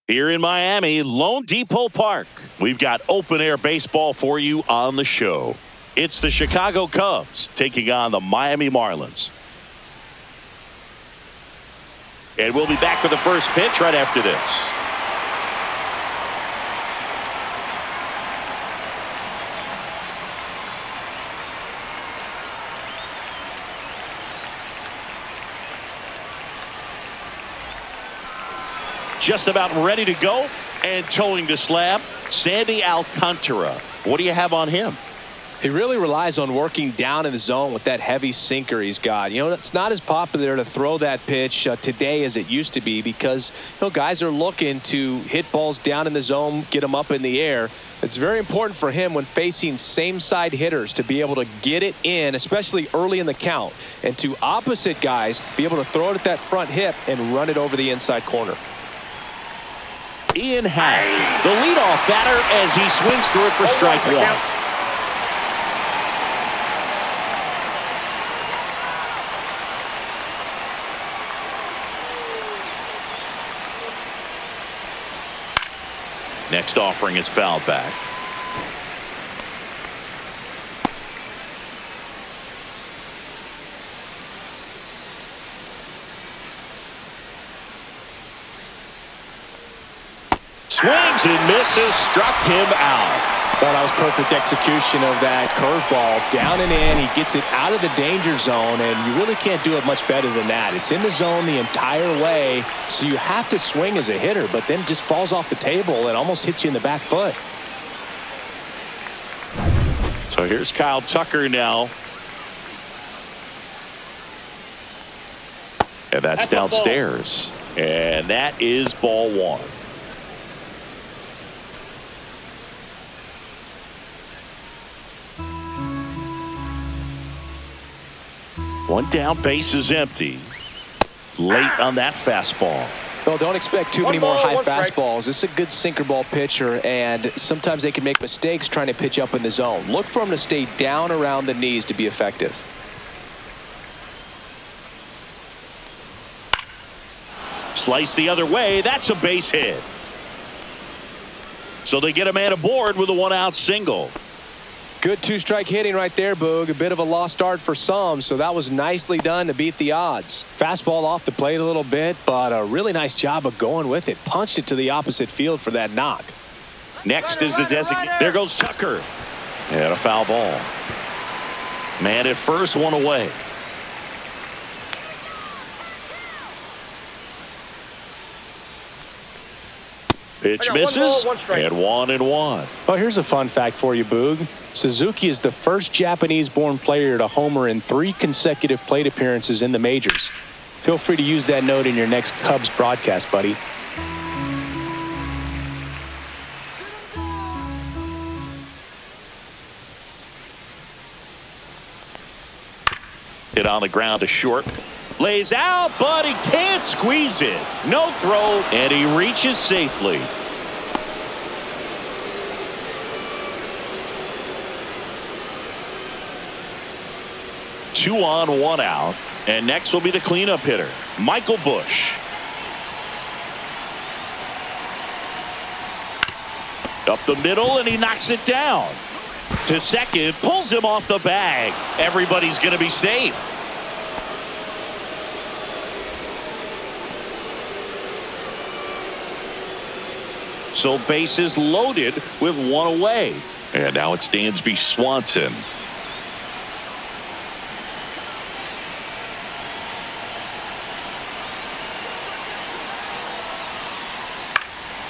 Here in Miami, Lone Depot Park, we've got open-air baseball for you on the show. It's the Chicago Cubs taking on the Miami Marlins. And we'll be back with the first pitch right after this. Just about ready to go and towing the slab, Sandy Alcantara. What do you have on him? He really relies on working down in the zone with that heavy sinker he's got. You know, it's not as popular to throw that pitch today as it used to be because, you know, guys are looking to hit balls down in the zone, get them up in the air. It's very important for him when facing same-side hitters to be able to get it in, especially early in the count, and to opposite guys be able to throw it at that front hip and run it over the inside corner. Ian Happ, the leadoff batter, as he swings through it for strike one. Next offering is fouled back. Swings and misses, struck him out. Well, that was perfect execution of that curveball. Down and in, he gets it out of the danger zone, and you really can't do it much better than that. It's in the zone the entire way, so you have to swing as a hitter, but then it just falls off the table and almost hits you in the back foot. So here's Kyle Tucker now. And that's downstairs. And that is ball one. One down, base is empty. Late on that fastball. Well, don't expect too many more high fastballs. This is a good sinker ball pitcher, and sometimes they can make mistakes trying to pitch up in the zone. Look for him to stay down around the knees to be effective. Slice the other way. That's a base hit. So they get a man aboard with a one-out single. Good two-strike hitting right there, Boog. A bit of a lost start for some, so that was nicely done to beat the odds. Fastball off the plate a little bit, but a really nice job of going with it. Punched it to the opposite field for that knock. Next is the designated. There goes Tucker. And a foul ball. Man at first, one away. Pitch misses, and 1-1. Well, here's a fun fact for you, Boog. Suzuki is the first Japanese-born player to homer in 3 consecutive plate appearances in the majors. Feel free to use that note in your next Cubs broadcast, buddy. Hit on the ground to short. Lays out, but he can't squeeze it. No throw, and he reaches safely. Two on, one out. And next will be the cleanup hitter, Michael Busch. Up the middle, and he knocks it down. To second, pulls him off the bag. Everybody's going to be safe. So bases loaded with one away. And now it's Dansby Swanson.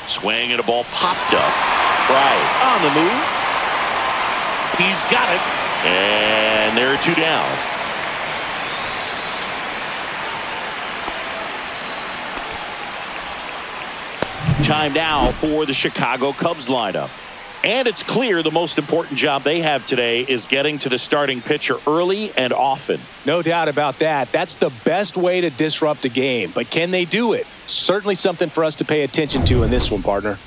Swing and a ball popped up. Right on the move. He's got it. And there are 2 down. Time now for the Chicago Cubs lineup. And it's clear the most important job they have today is getting to the starting pitcher early and often. No doubt about that. That's the best way to disrupt a game. But can they do it? Certainly something for us to pay attention to in this one, partner.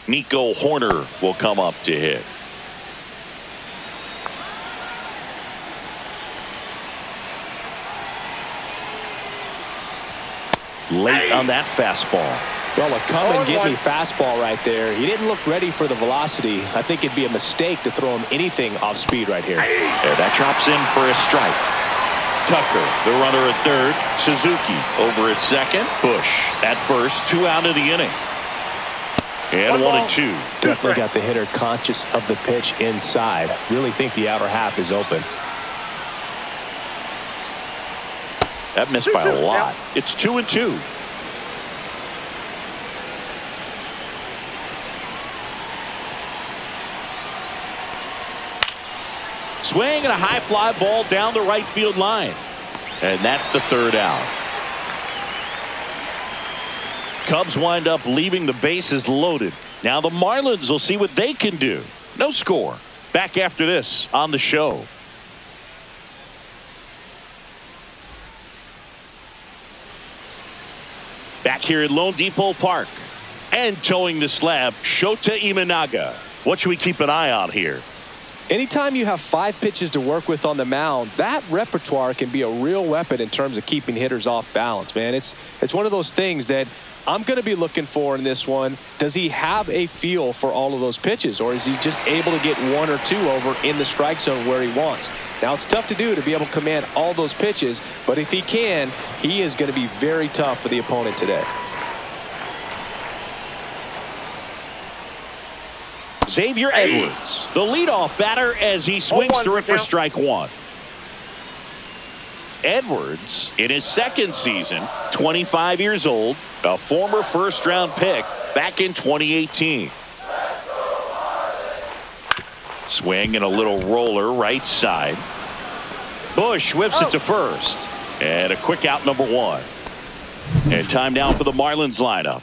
Nico Horner will come up to hit. Late on that fastball. Well, a come-and-get-me fastball right there. He didn't look ready for the velocity. I think it'd be a mistake to throw him anything off speed right here. Yeah, that drops in for a strike. Tucker, the runner at third. Suzuki over at second. Bush at first. 2 out of the inning. And 1-2. Definitely got the hitter conscious of the pitch inside. Really think the outer half is open. That missed by a lot. It's 2-2. Swing and a high fly ball down the right field line. And that's the 3rd out. Cubs wind up leaving the bases loaded. Now the Marlins will see what they can do. No score. Back after this on the show. Back here at Lone Depot Park. And towing the slab, Shota Imanaga. What should we keep an eye on here? Anytime you have 5 pitches to work with on the mound, that repertoire can be a real weapon in terms of keeping hitters off balance, man. It's one of those things that I'm going to be looking for in this one. Does he have a feel for all of those pitches, or is he just able to get 1 or 2 over in the strike zone where he wants? Now, it's tough to do to be able to command all those pitches, but if he can, he is going to be very tough for the opponent today. Xavier Edwards, the leadoff batter, as he swings through it for strike 1. Edwards, in his 2nd season, 25 years old, a former first-round pick back in 2018. Swing and a little roller right side. Bush whips it to first. And a quick out, number 1. And time now for the Marlins lineup.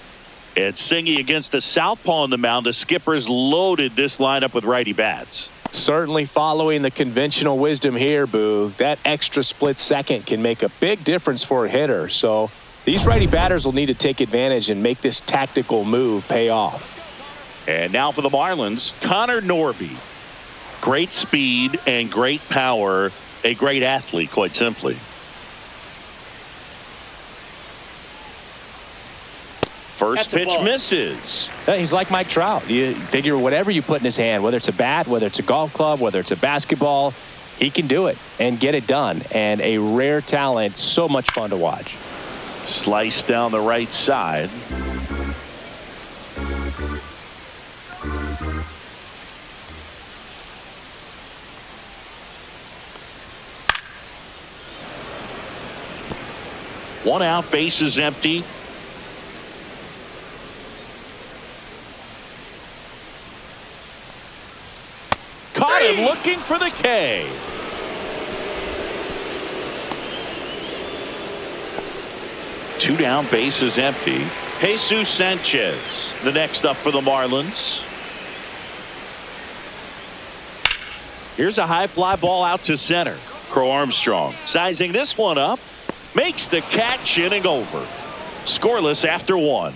It's Singy against the southpaw on the mound. The Skippers loaded this lineup with righty bats. Certainly following the conventional wisdom here, Boo. That extra split second can make a big difference for a hitter. So these righty batters will need to take advantage and make this tactical move pay off. And now for the Marlins, Connor Norby. Great speed and great power. A great athlete, quite simply. First pitch misses. He's like Mike Trout. You figure whatever you put in his hand, whether it's a bat, whether it's a golf club, whether it's a basketball, he can do it and get it done. And a rare talent, so much fun to watch. Slice down the right side. One out, base is empty. Caught him looking for the K. Two down, base is empty. Jesus Sanchez, the next up for the Marlins. Here's a high fly ball out to center. Crow Armstrong sizing this one up. Makes the catch, inning over. Scoreless after 1.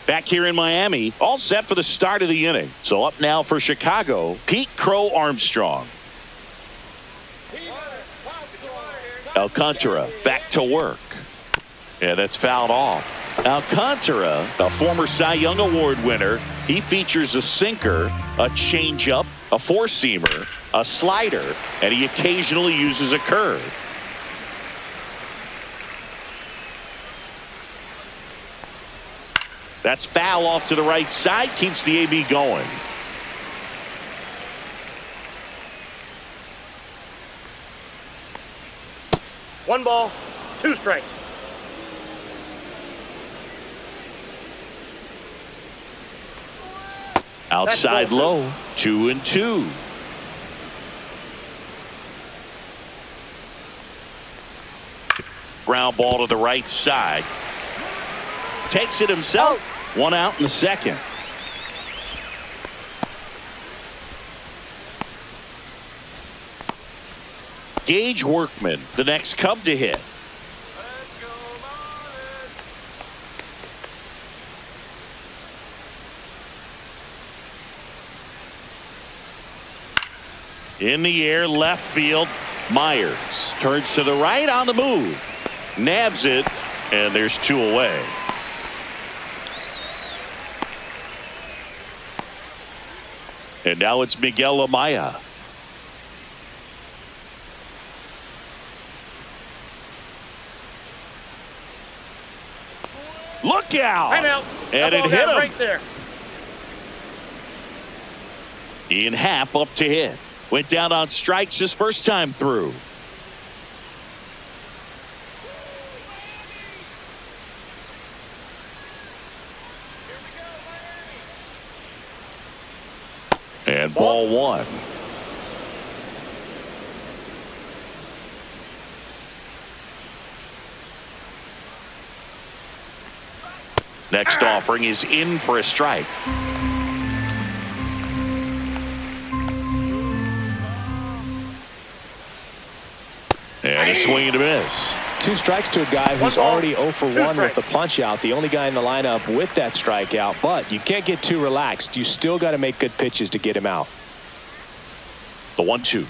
Back here in Miami, all set for the start of the inning. So up now for Chicago, Pete Crow Armstrong. Alcantara back to work. Yeah, that's fouled off. Alcantara, a former Cy Young Award winner, he features a sinker, a changeup, a four-seamer, a slider, and he occasionally uses a curve. That's foul off to the right side, keeps the AB going. One ball, 2 strikes. Outside low, 2-2. Ground ball to the right side. Takes it himself. 1 out in the second. Gage Workman, the next Cub to hit. In the air, left field. Myers turns to the right on the move. Nabs it, and there's 2 away. And now it's Miguel Amaya. Look out! Timeout. And it That ball hit got him. right there. Ian Happ up to hit. Went down on strikes his first time through. And ball 1. Next offering is in for a strike. And a swing and a miss. 2 strikes to a guy who's 1 ball, already 0 for 2 1 with the strikes. punch out. The only guy in the lineup with that strikeout. But you can't get too relaxed. You still got to make good pitches to get him out. The 1-2.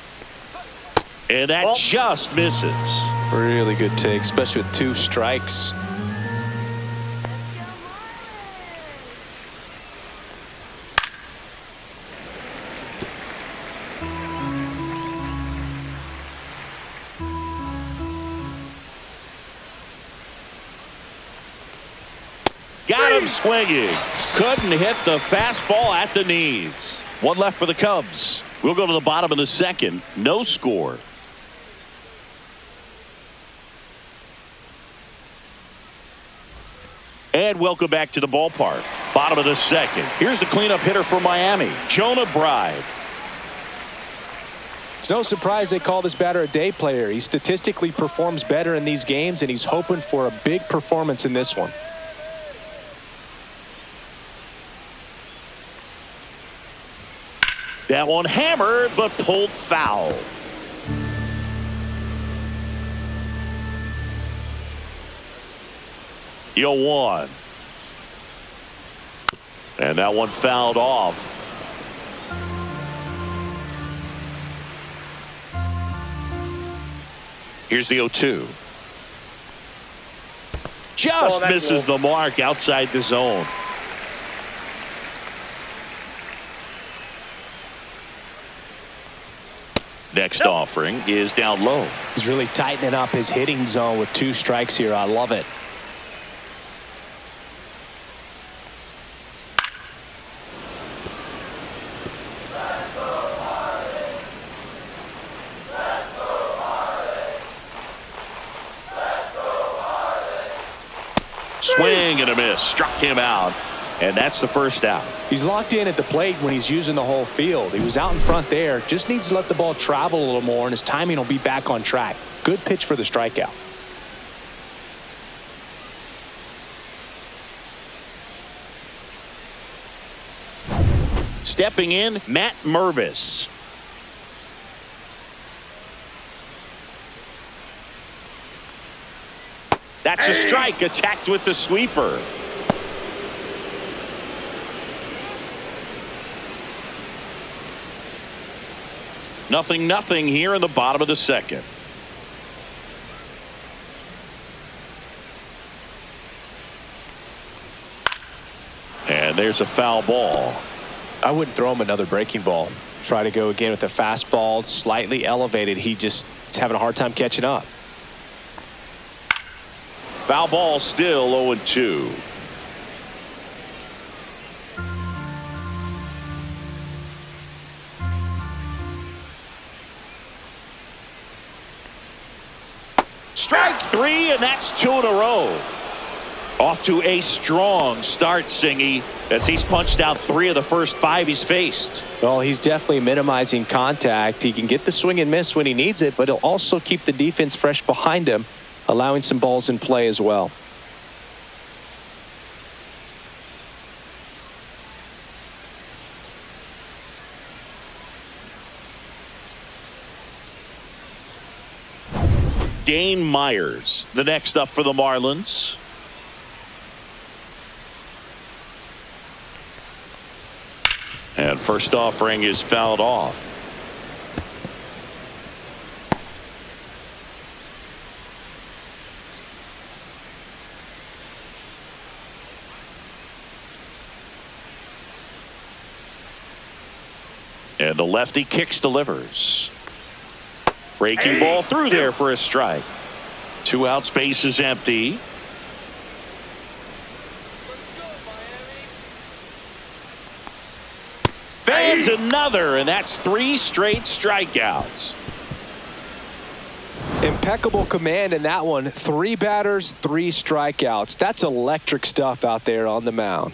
And that just misses. Really good take, especially with 2 strikes. Got him swinging. Couldn't hit the fastball at the knees. 1 left for the Cubs. We'll go to the bottom of the 2nd. No score. And welcome back to the ballpark. Bottom of the 2nd. Here's the cleanup hitter for Miami, Jonah Bride. It's no surprise they call this batter a day player. He statistically performs better in these games, and he's hoping for a big performance in this one. That one hammered, but pulled foul. Yo 1. And that one fouled off. Here's the 0-2. Just misses the mark outside the zone. Next offering is down low. He's really tightening up his hitting zone with 2 strikes here. I love it. Swing and a miss. Struck him out. And that's the first out. He's locked in at the plate when he's using the whole field. He was out in front there. Just needs to let the ball travel a little more, and his timing will be back on track. Good pitch for the strikeout. Stepping in, Matt Mervis. That's a strike, attacked with the sweeper. Nothing here in the bottom of the 2nd. And there's a foul ball. I wouldn't throw him another breaking ball. Try to go again with the fastball, slightly elevated. He just is having a hard time catching up. Foul ball, still 0-2. Strike 3, and that's 2 in a row. Off to a strong start, Singy, as he's punched out 3 of the first 5 he's faced. Well, he's definitely minimizing contact. He can get the swing and miss when he needs it, but he'll also keep the defense fresh behind him, allowing some balls in play as well. Dane Myers, the next up for the Marlins. And first offering is fouled off. And the lefty kicks, delivers. Breaking ball through there for a strike. 2 outs, base is empty. Fans another, and that's 3 straight strikeouts. Impeccable command in that one. 3 batters, 3 strikeouts. That's electric stuff out there on the mound.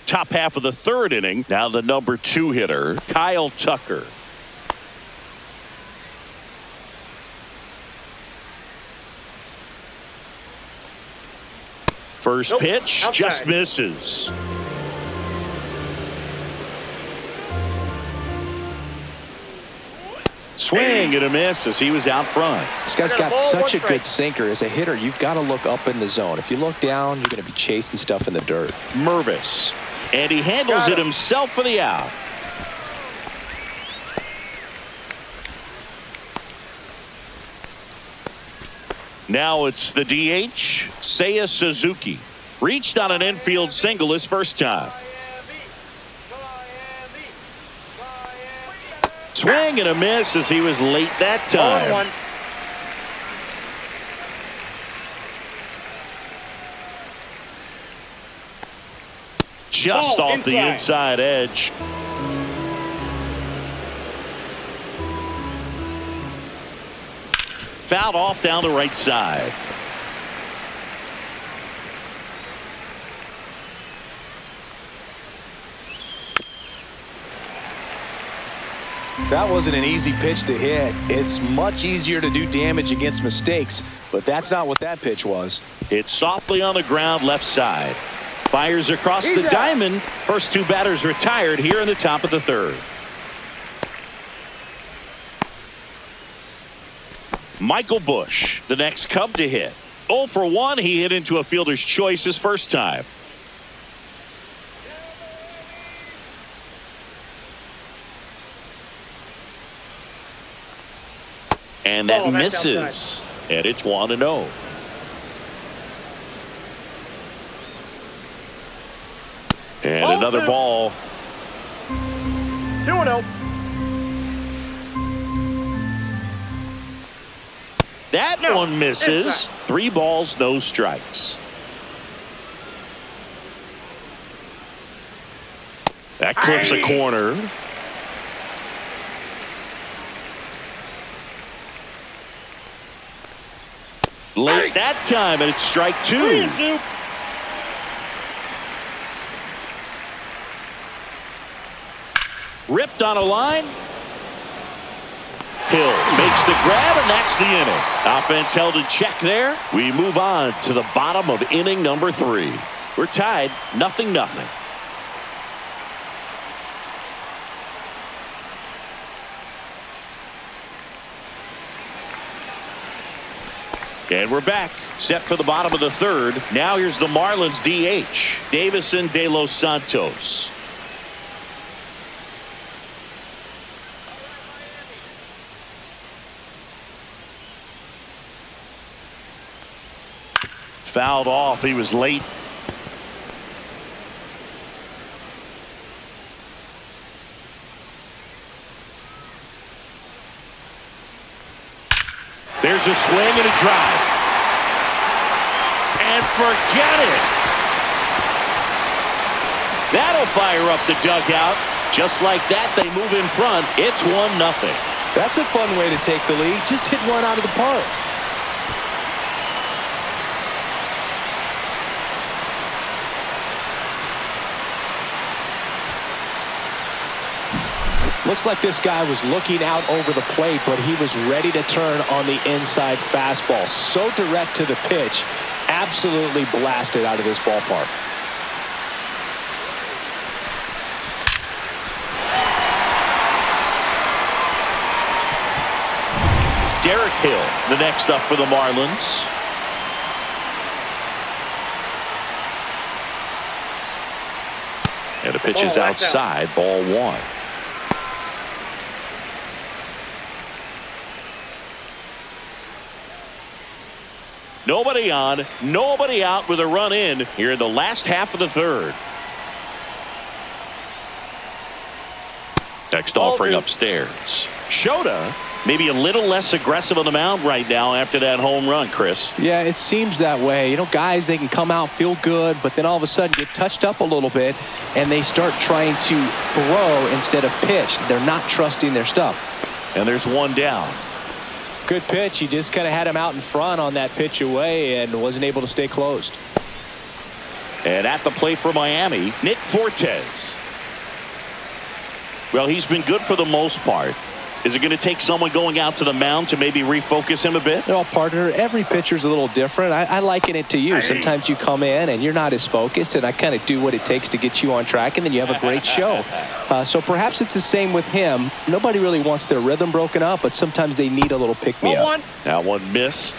Top half of the 3rd inning. Now the number 2 hitter, Kyle Tucker. First pitch, outside. just misses. Swing and a miss as he was out front. This guy's got such a good sinker. As a hitter, you've got to look up in the zone. If you look down, you're going to be chasing stuff in the dirt. Mervis. And he handles it himself for the out. Now it's the DH, Seiya Suzuki. Reached on an infield single his first time. Swing and a miss as he was late that time. Just off the inside edge. Fouled off down the right side. That wasn't an easy pitch to hit. It's much easier to do damage against mistakes, but that's not what that pitch was. It's softly on the ground left side. Fires across the diamond. First 2 batters retired here in the top of the 3rd. Michael Busch, the next Cub to hit. 0 for 1. He hit into a fielder's choice his first time. And that misses. And it's 1-0. And another ball. 2-0. That one misses. 3 balls, no strikes. That clips a corner. Late that time, and it's strike 2. Ripped on a line. Hill makes the grab, and that's the inning. Offense held in check there. We move on to the bottom of inning number 3. We're tied 0-0. And we're back, set for the bottom of the 3rd. Now here's the Marlins DH, Davison De Los Santos. Fouled off. He was late. There's a swing and a drive. And forget it. That'll fire up the dugout. Just like that, they move in front. It's 1-0. That's a fun way to take the lead. Just hit one out of the park. Looks like this guy was looking out over the plate, but he was ready to turn on the inside fastball. So direct to the pitch, absolutely blasted out of this ballpark. Derek Hill, the next up for the Marlins. And the pitch is outside, ball one. Nobody on, nobody out with a run in here in the last half of the third. Next offering upstairs. Shota maybe a little less aggressive on the mound right now after that home run, Chris. Yeah, it seems that way. You know, guys, they can come out, feel good, but then all of a sudden get touched up a little bit, and they start trying to throw instead of pitch. They're not trusting their stuff. And there's one down. Good pitch. He just kind of had him out in front on that pitch away and wasn't able to stay closed. And at the plate for Miami, Nick Fortes. Well, he's been good for the most part. Is it going to take someone going out to the mound to maybe refocus him a bit? Well, partner, every pitcher's a little different. I liken it to you. Sometimes you come in and you're not as focused, and I kind of do what it takes to get you on track, and then you have a great show. So perhaps it's the same with him. Nobody really wants their rhythm broken up, but sometimes they need a little pick-me-up. That one missed.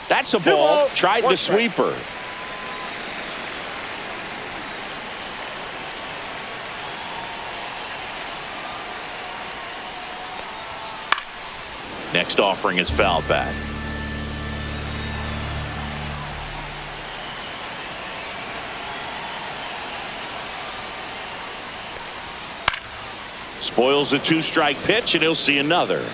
That's a ball. Tried the sweeper. Next offering is fouled back. Spoils the two-strike pitch, and he'll see another.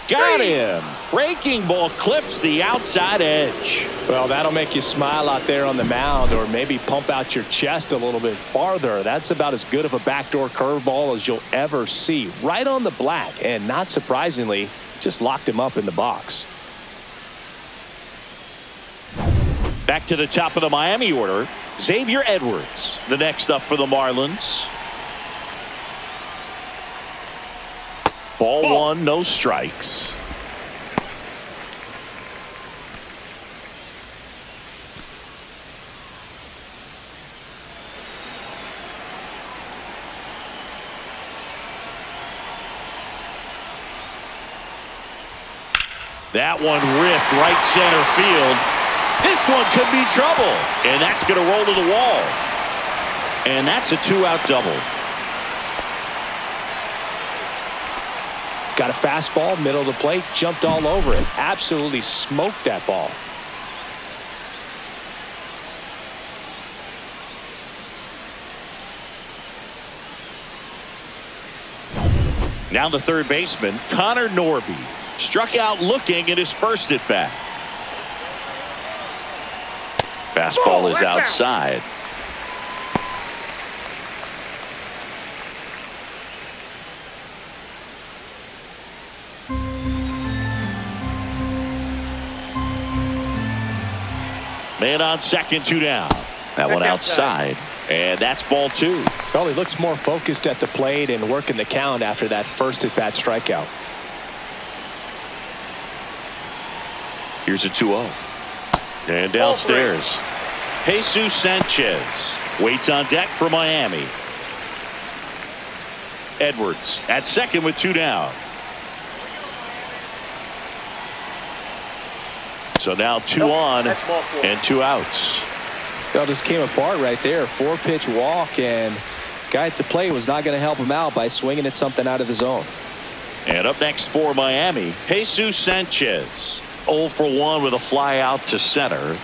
Got him. Breaking ball clips the outside edge. Well, that'll make you smile out there on the mound, or maybe pump out your chest a little bit farther. That's about as good of a backdoor curveball as you'll ever see. Right on the black, and not surprisingly, just locked him up in the box. Back to the top of the Miami order, Xavier Edwards, the next up for the Marlins. Ball one, no strikes. That one ripped right center field. This one could be trouble, and that's going to roll to the wall. And that's a two-out double. Got a fastball, middle of the plate, jumped all over it. Absolutely smoked that ball. Now the third baseman, Connor Norby, struck out looking at his first at bat. Fastball is outside. Man on second, two down. That one outside. And that's ball two. Well, he looks more focused at the plate and working the count after that first at bat strikeout. Here's a 2-0. And downstairs, Jesus Sanchez waits on deck for Miami. Edwards at second with two down. So now two on and two outs. Well, just came apart right there. 4-pitch walk, and guy at the plate was not going to help him out by swinging at something out of the zone. And up next for Miami, Jesus Sanchez. 0 for 1 with a fly out to center.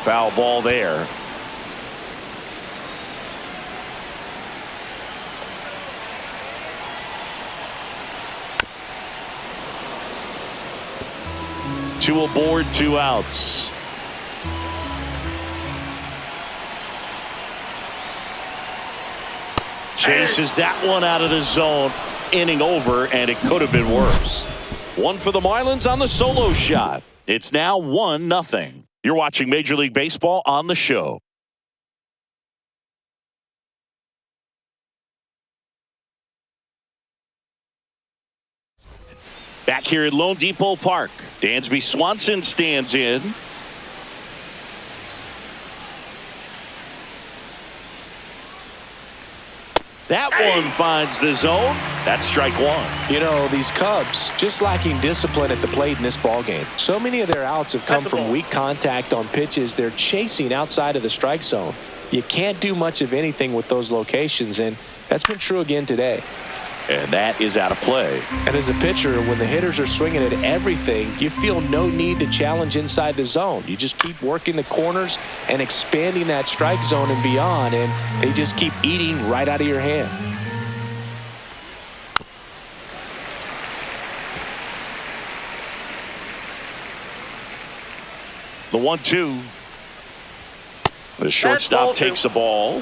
Foul ball there. Two aboard, two outs. Chases that one out of the zone. Inning over, and it could have been worse. One for the Marlins on the solo shot. It's now 1-0. You're watching Major League Baseball on the show. Back here at Lone Depot Park, Dansby Swanson stands in. That one finds the zone. That's strike one. You know, these Cubs just lacking discipline at the plate in this ballgame. So many of their outs have come from weak contact on pitches they're chasing outside of the strike zone. You can't do much of anything with those locations, and that's been true again today. And that is out of play. And as a pitcher, when the hitters are swinging at everything, you feel no need to challenge inside the zone. You just keep working the corners and expanding that strike zone and beyond, and they just keep eating right out of your hand. The 1-2. The shortstop takes the ball.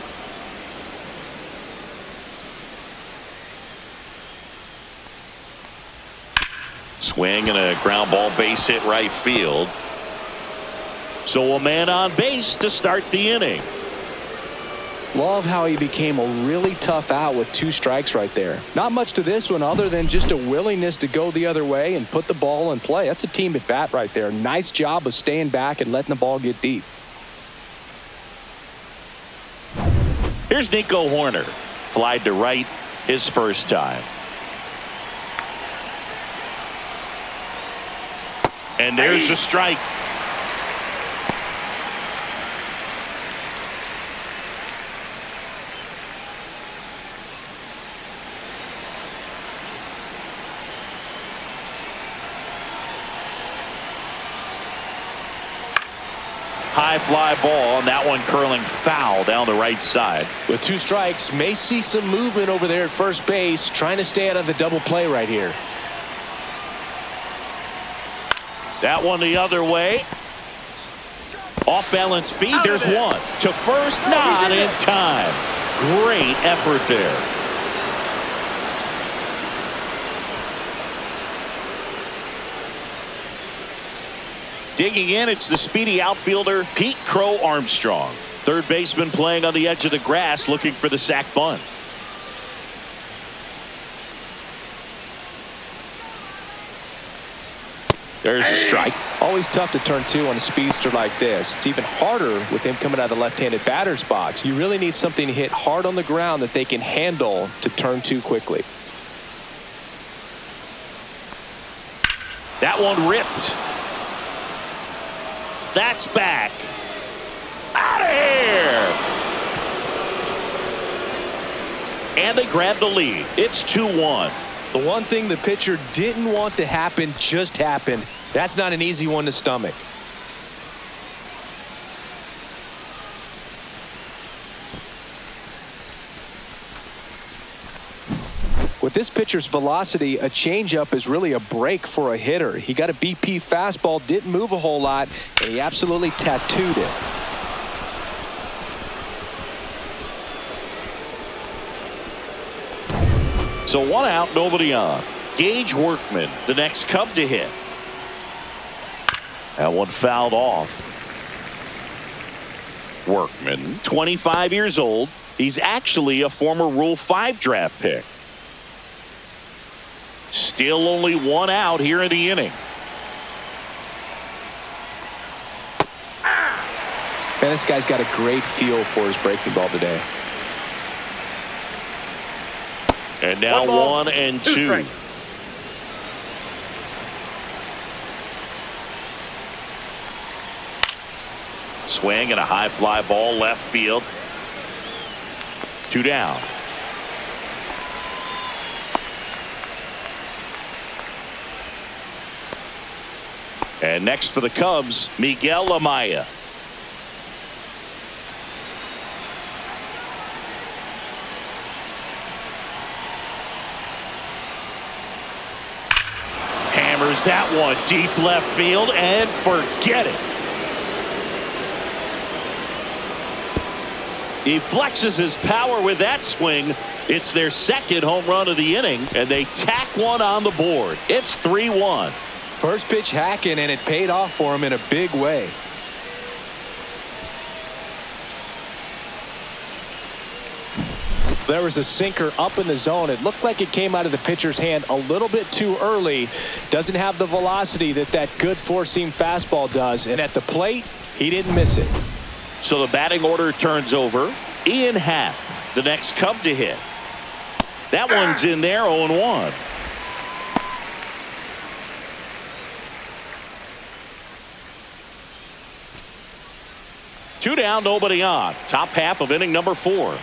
Swing and a ground ball base hit right field. So a man on base to start the inning. Love how he became a really tough out with 2 strikes right there. Not much to this one other than just a willingness to go the other way and put the ball in play. That's a team at bat right there. Nice job of staying back and letting the ball get deep. Here's Nico Horner. Flied to right his first time. And there's a strike. High fly ball, and that one curling foul down the right side. With 2 strikes, may see some movement over there at first base, trying to stay out of the double play right here. That one the other way. Off balance speed. There's one. To first, not in time. Great effort there. Digging in, it's the speedy outfielder, Pete Crow Armstrong. Third baseman playing on the edge of the grass, looking for the sac bunt. There's a strike. Always tough to turn 2 on a speedster like this. It's even harder with him coming out of the left-handed batter's box. You really need something to hit hard on the ground that they can handle to turn 2 quickly. That one ripped. That's back. Out of here. And they grab the lead. It's 2-1. The one thing the pitcher didn't want to happen just happened. That's not an easy one to stomach. With this pitcher's velocity, a changeup is really a break for a hitter. He got a BP fastball, didn't move a whole lot, and he absolutely tattooed it. So 1 out, nobody on. Gage Workman, the next Cub to hit. That one fouled off. Workman, 25 years old. He's actually a former Rule 5 draft pick. Still only 1 out here in the inning. Man, this guy's got a great feel for his breaking ball today. And now 1 and 2. Swing and a high fly ball left field. 2 down. And next for the Cubs, Miguel Amaya. Hammers that one deep left field and forget it. He flexes his power with that swing. It's their second home run of the inning, and they tack one on the board. It's 3-1. First pitch hacking, and it paid off for him in a big way. There was a sinker up in the zone. It looked like it came out of the pitcher's hand a little bit too early. Doesn't have the velocity that good four-seam fastball does. And at the plate, he didn't miss it. So the batting order turns over. Ian Happ, the next Cub to hit. That one's in there, 0-1. Two down, nobody on. Top half of inning number 4.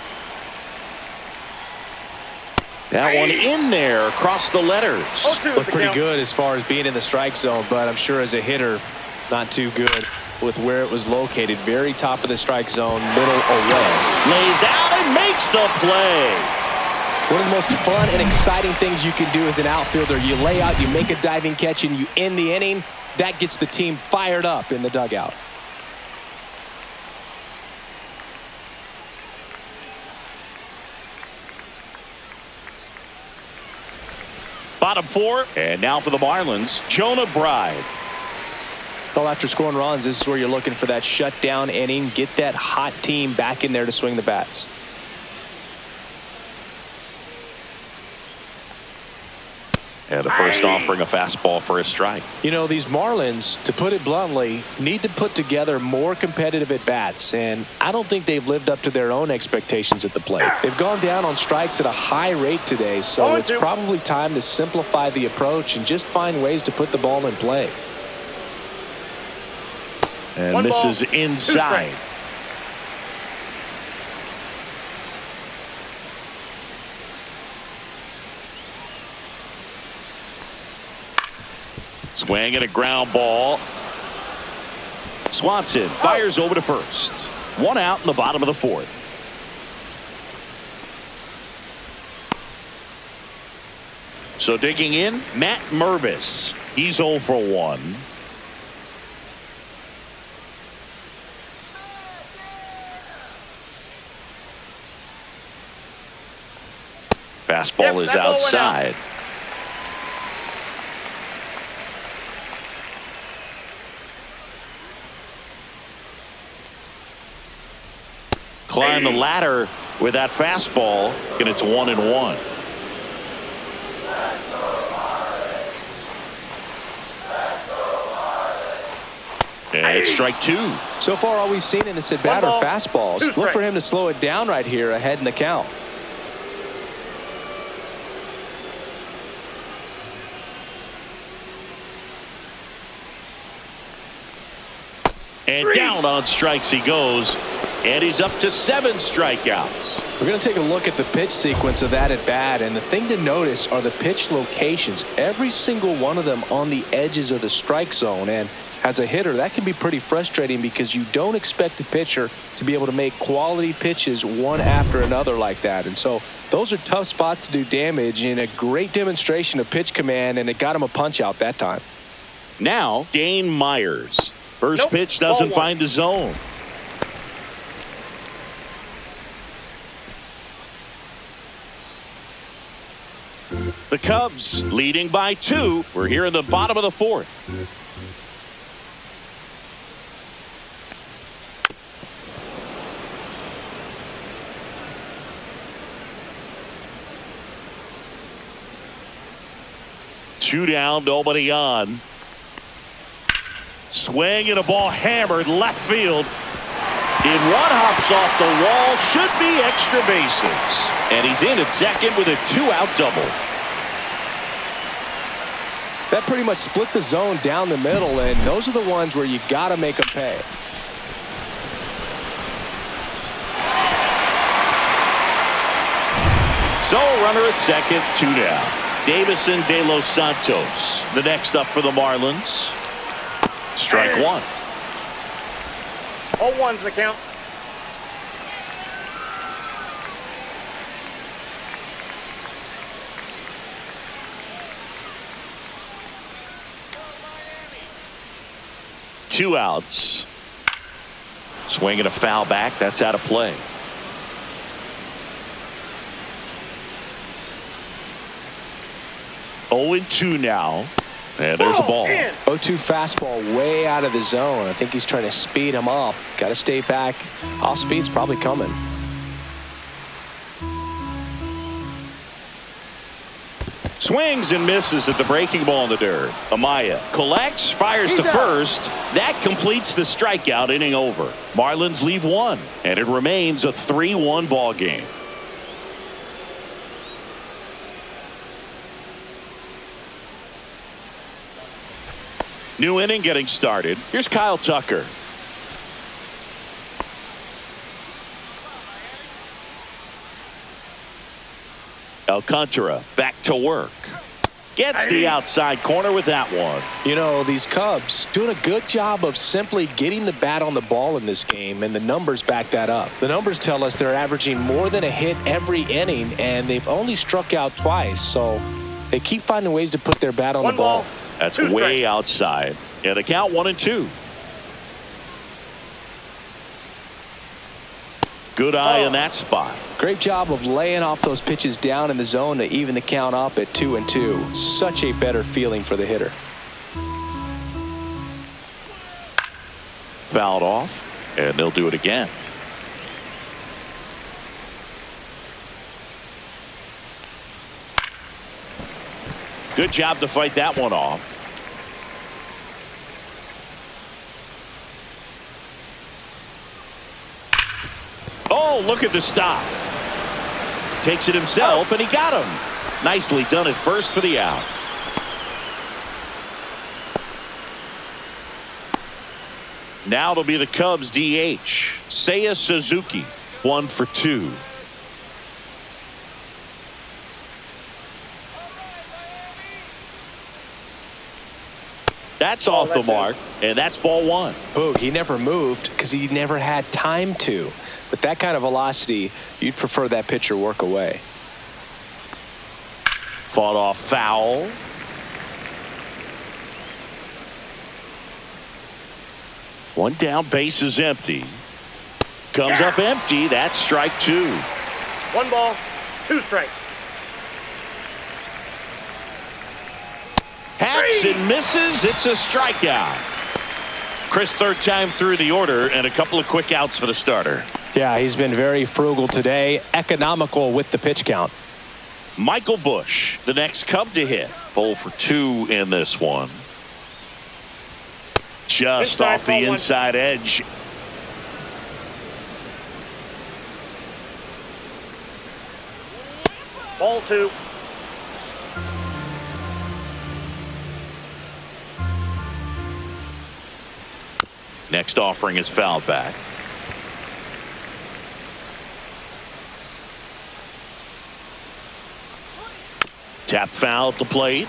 That one in there across the letters. Looked pretty good as far as being in the strike zone, but I'm sure as a hitter, not too good with where it was located. Very top of the strike zone, middle away. Lays out and makes the play. One of the most fun and exciting things you can do as an outfielder. You lay out, you make a diving catch, and you end the inning. That gets the team fired up in the dugout. Bottom 4, and now for the Marlins, Jonah Bride. Well, after scoring runs, this is where you're looking for that shutdown inning. Get that hot team back in there to swing the bats. And the first offering a fastball for a strike. You know, these Marlins, to put it bluntly, need to put together more competitive at-bats, and I don't think they've lived up to their own expectations at the plate. They've gone down on strikes at a high rate today, so it's probably time to simplify the approach and just find ways to put the ball in play. And this is inside. Swing and a ground ball. Swanson fires over to first. One out in the bottom of the 4th. So digging in, Matt Mervis. He's 0 for 1. Fastball is outside. Climb the ladder with that fastball, and it's 1-1. And it's strike 2. So far, all we've seen in this at-bat are fastballs. Look for him to slow it down right here ahead in the count. And down on strikes he goes. And he's up to 7 strikeouts. We're going to take a look at the pitch sequence of that at bat, and the thing to notice are the pitch locations. Every single one of them on the edges of the strike zone. And as a hitter, that can be pretty frustrating because you don't expect a pitcher to be able to make quality pitches one after another like that. And so those are tough spots to do damage, and a great demonstration of pitch command, and it got him a punch out that time. Now, Dane Myers. First pitch doesn't find the zone. The Cubs leading by 2. We're here in the bottom of the 4th. Two down, nobody on. Swing and a ball hammered left field. In one, hops off the wall, should be extra bases. And he's in at second with a 2-out double. That pretty much split the zone down the middle, and those are the ones where you got to make them pay. So runner at second, 2 down. Davison De Los Santos, the next up for the Marlins. Strike 1. 0-1's the count. Two outs. Swinging a foul back. That's out of play. 0-2 now. And there's a ball. 0-2 fastball way out of the zone. I think he's trying to speed him up. Got to stay back. Off speed's probably coming. Swings and misses at the breaking ball in the dirt. Amaya collects, fires to first. That completes the strikeout. Inning over. Marlins leave one, and it remains a 3-1 ball game. New inning getting started. Here's Kyle Tucker. Alcantara back to work. Gets the outside corner with that one. You know, these Cubs doing a good job of simply getting the bat on the ball in this game, and the numbers back that up. The numbers tell us they're averaging more than a hit every inning, and they've only struck out twice, so they keep finding ways to put their bat on the ball. That's way outside. And the count 1-2. Good eye in that spot. Great job of laying off those pitches down in the zone to even the count up at 2-2. Such a better feeling for the hitter. Fouled off, and they'll do it again. Good job to fight that one off. Oh, look at the stop. Takes it himself, and he got him. Nicely done at first for the out. Now it'll be the Cubs DH. Seiya Suzuki, 1 for 2. That's off the mark, and that's ball one. Boog, he never moved because he never had time to. With that kind of velocity, you'd prefer that pitcher work away. Fought off foul. One down, base is empty. Comes up empty. That's strike 2. 1 ball, 2 strikes. Hacks and misses. It's a strikeout. Chris, third time through the order, and a couple of quick outs for the starter. Yeah, he's been very frugal today, economical with the pitch count. Michael Busch, the next Cub to hit. 0 for 2 in this one. Just off the inside edge. Ball 2. Next offering is fouled back. Tap foul at the plate.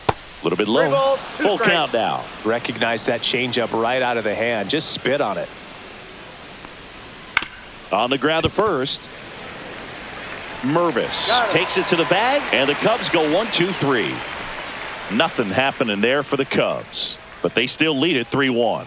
A little bit low. Balls, Full strikes. count now. Recognize that changeup right out of the hand. Just spit on it. On the ground to first. Mervis takes it to the bag, and the Cubs go 1-2-3. Nothing happening there for the Cubs, but they still lead it 3-1.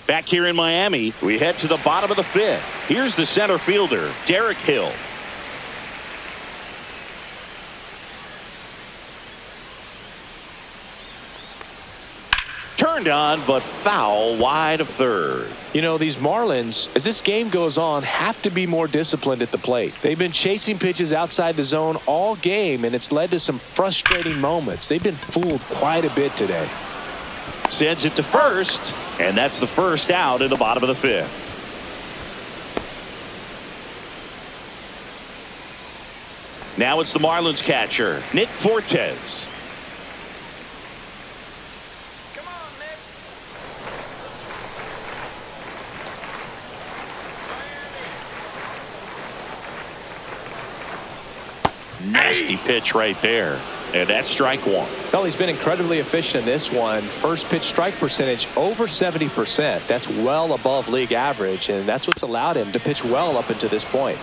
Back here in Miami, we head to the bottom of the 5th. Here's the center fielder, Derek Hill. Turned on, but foul wide of third. You know, these Marlins, as this game goes on, have to be more disciplined at the plate. They've been chasing pitches outside the zone all game, and it's led to some frustrating moments. They've been fooled quite a bit today. Sends it to first, and that's the first out in the bottom of the 5th. Now it's the Marlins catcher, Nick Fortes. Nasty pitch right there. And that's strike 1. Well, he's been incredibly efficient in this one. First pitch strike percentage over 70%. That's well above league average, and that's what's allowed him to pitch well up until this point.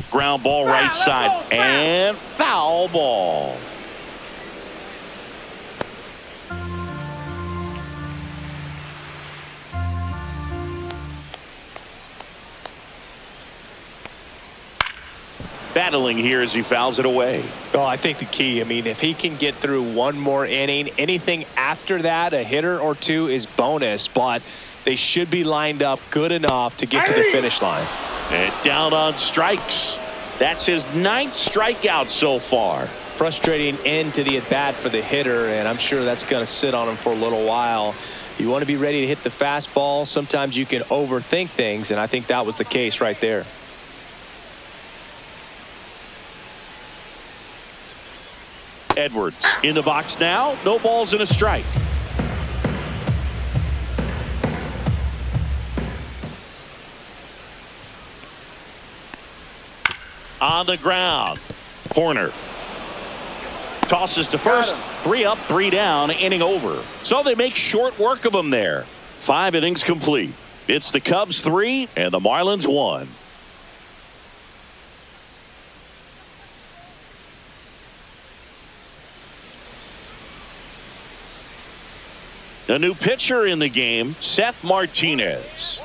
Ground ball right side, and foul ball. battling here as he fouls it away. Oh, I think the key, if he can get through one more inning, anything after that, a hitter or two is bonus, but they should be lined up good enough to get to the finish line. And down on strikes. That's his 9th strikeout so far. Frustrating end to the at-bat for the hitter, and I'm sure that's going to sit on him for a little while. You want to be ready to hit the fastball. Sometimes you can overthink things, and I think that was the case right there. Edwards in the box now. No balls and a strike. On the ground. Horner tosses to first. 3 up, 3 down, inning over. So they make short work of him there. 5 innings complete. It's the Cubs 3 and the Marlins 1. A new pitcher in the game, Seth Martinez.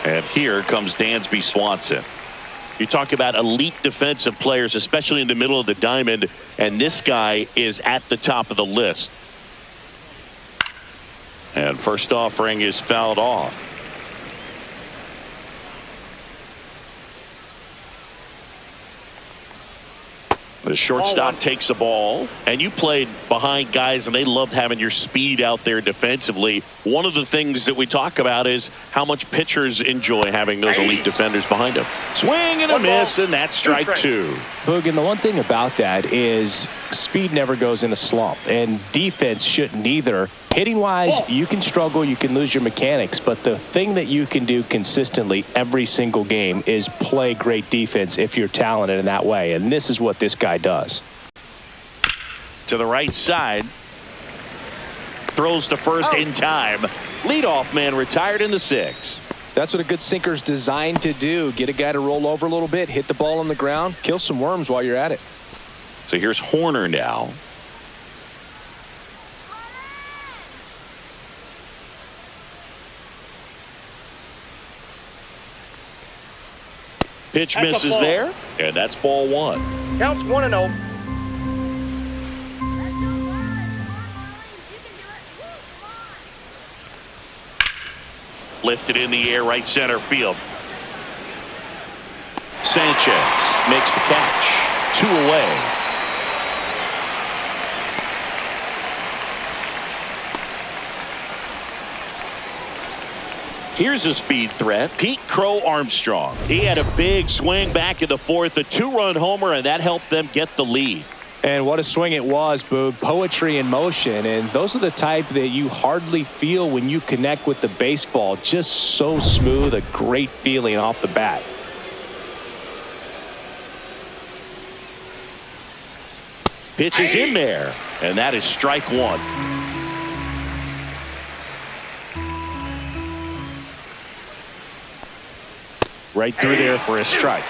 And here comes Dansby Swanson. You talk about elite defensive players, especially in the middle of the diamond, and this guy is at the top of the list. And first offering is fouled off. The shortstop takes the ball, and you played behind guys, and they loved having your speed out there defensively. One of the things that we talk about is how much pitchers enjoy having those elite defenders behind them. Swing and a miss, and that's strike 2. Boog, and the one thing about that is speed never goes in a slump, and defense shouldn't either. Hitting-wise, you can struggle, you can lose your mechanics, but the thing that you can do consistently every single game is play great defense if you're talented in that way, and this is what this guy does. To the right side. Throws to first in time. Leadoff man retired in the 6th. That's what a good sinker's designed to do. Get a guy to roll over a little bit, hit the ball on the ground, kill some worms while you're at it. So here's Horner now. Pitch misses there, and that's ball 1. Counts 1-0. Lifted in the air, right center field. Sanchez makes the catch. 2 away. Here's a speed threat, Pete Crow Armstrong. He had a big swing back in the 4th, a 2-run homer, and that helped them get the lead. And what a swing it was, Boog. Poetry in motion, and those are the type that you hardly feel when you connect with the baseball. Just so smooth, a great feeling off the bat. Pitch is in there, and that is strike 1. Right through there for a strike.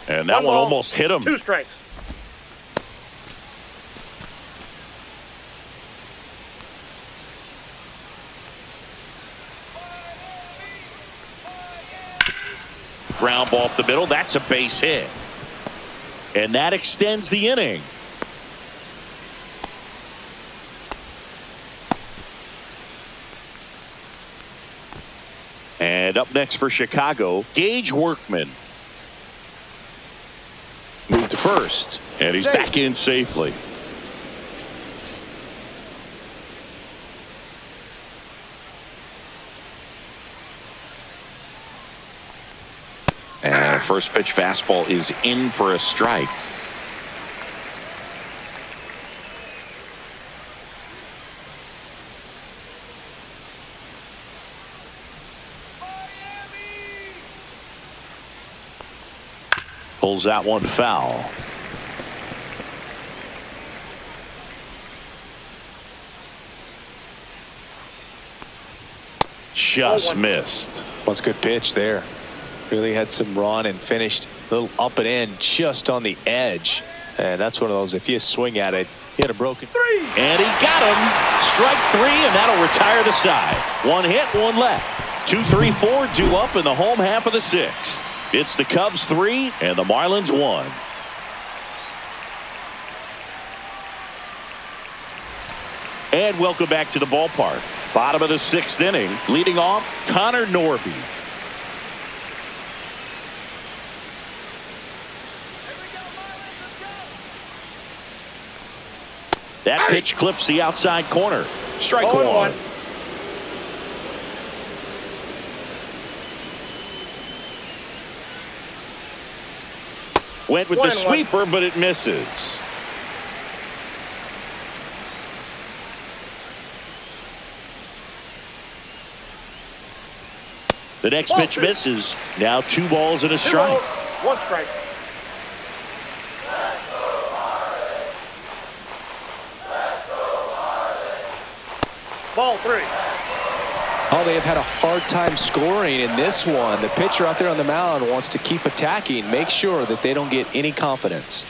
And that one almost hit him. 2 strikes. Ground ball up the middle. That's a base hit. And that extends the inning. And up next for Chicago, Gage Workman. Moved to first, and he's back in safely. And a first pitch fastball is in for a strike. Pulls that one foul. Just missed. What's a good pitch there. Really had some run and finished a little up and in just on the edge. And that's one of those, if you swing at it, he had a broken. And he got him. Strike 3, and that'll retire the side. One hit, one left. 2, 3, 4 due up in the home half of the 6th. It's the Cubs 3 and the Marlins 1. And welcome back to the ballpark. Bottom of the 6th inning. Leading off, Connor Norby. That pitch clips the outside corner. Strike 1. Went with the sweeper, but it misses. The next pitch misses. Now 2 balls and a strike. 1 strike. Ball 3. Oh, they have had a hard time scoring in this one. The pitcher out there on the mound wants to keep attacking, make sure that they don't get any confidence.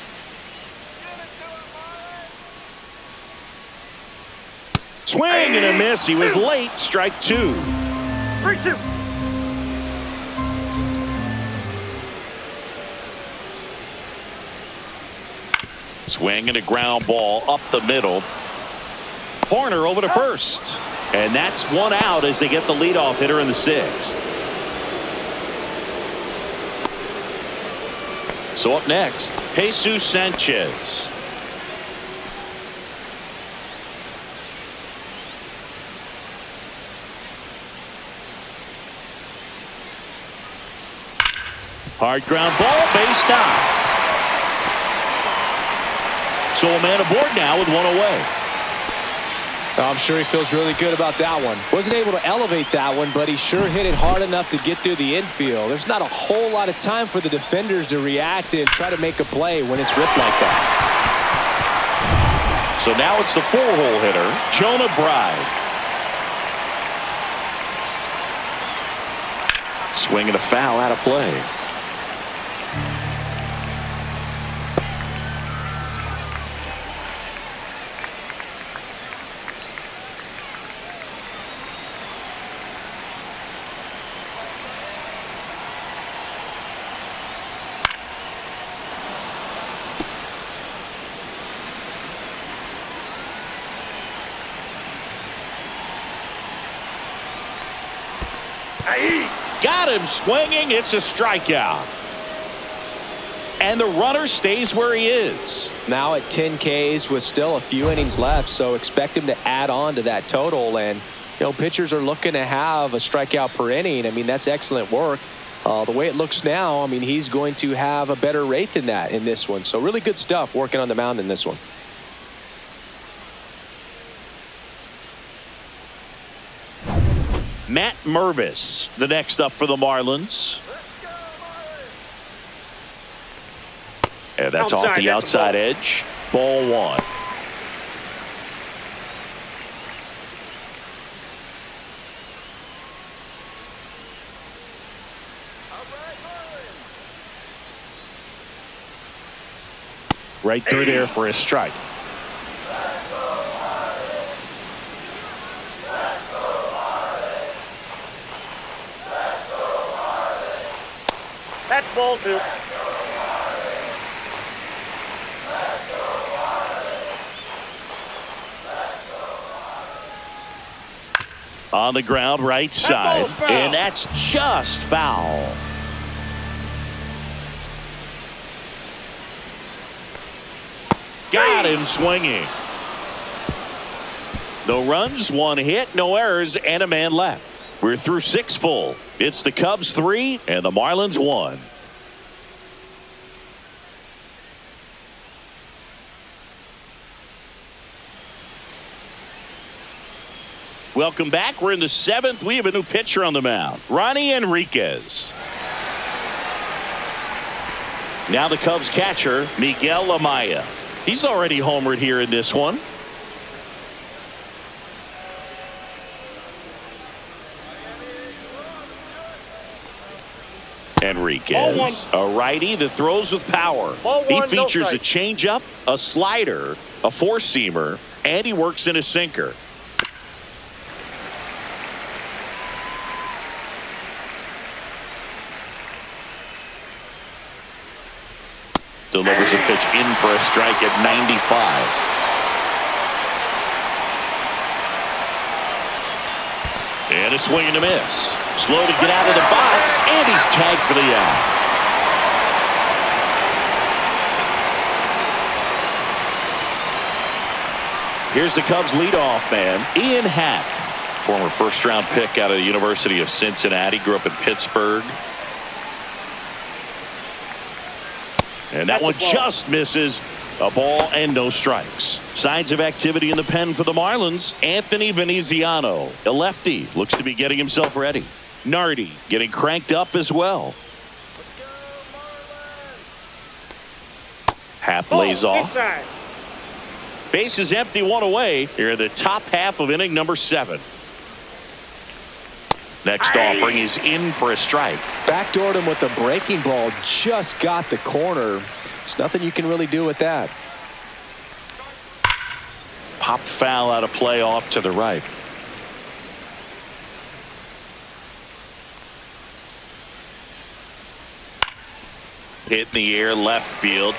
Swing and a miss. He was late. Strike 2. 3-2. Swing and a ground ball up the middle. Corner over to first. And that's 1 out as they get the leadoff hitter in the 6th. So up next, Jesus Sanchez. Hard ground ball, base down. So a man aboard now with 1 away. I'm sure he feels really good about that one. Wasn't able to elevate that one, but he sure hit it hard enough to get through the infield. There's not a whole lot of time for the defenders to react and try to make a play when it's ripped like that. So now it's the 4-hole hitter, Jonah Bride. Swing and a foul out of play. Got him swinging. It's a strikeout. And the runner stays where he is. Now at 10 Ks with still a few innings left, so expect him to add on to that total. And, you know, pitchers are looking to have a strikeout per inning. I mean, that's excellent work. The way it looks now, I mean, he's going to have a better rate than that in this one. So really good stuff working on the mound in this one. Matt Mervis, the next up for the Marlins. And that's off the outside edge. Ball 1. Right through there for a strike. That's ball 2. On the ground, right side. And that's just foul. Got him swinging. No runs, 1 hit, no errors, and a man left. We're through 6 full. It's the Cubs 3 and the Marlins 1. Welcome back. We're in the 7th. We have a new pitcher on the mound, Ronnie Enriquez. Now the Cubs catcher, Miguel Amaya. He's already homered here in this one. Enriquez, a righty that throws with power. Ball He one, no features a strike. changeup, a slider, a four-seamer, and he works in a sinker. Delivers a pitch in for a strike at 95. And a swing and a miss. Slow to get out of the box, and he's tagged for the out. Here's the Cubs leadoff man, Ian Happ, former first-round pick out of the University of Cincinnati, grew up in Pittsburgh. And that one just misses. A ball and no strikes. Signs of activity in the pen for the Marlins. Anthony Veneziano, a lefty, looks to be getting himself ready. Nardi getting cranked up as well. Happ lays off. Inside. Base is empty, one away. Here in the top half of inning number 7. Next offering is in for a strike. Backdoored him with a breaking ball. Just got the corner. There's nothing you can really do with that. Popped foul out of play off to the right. Hit in the air left field.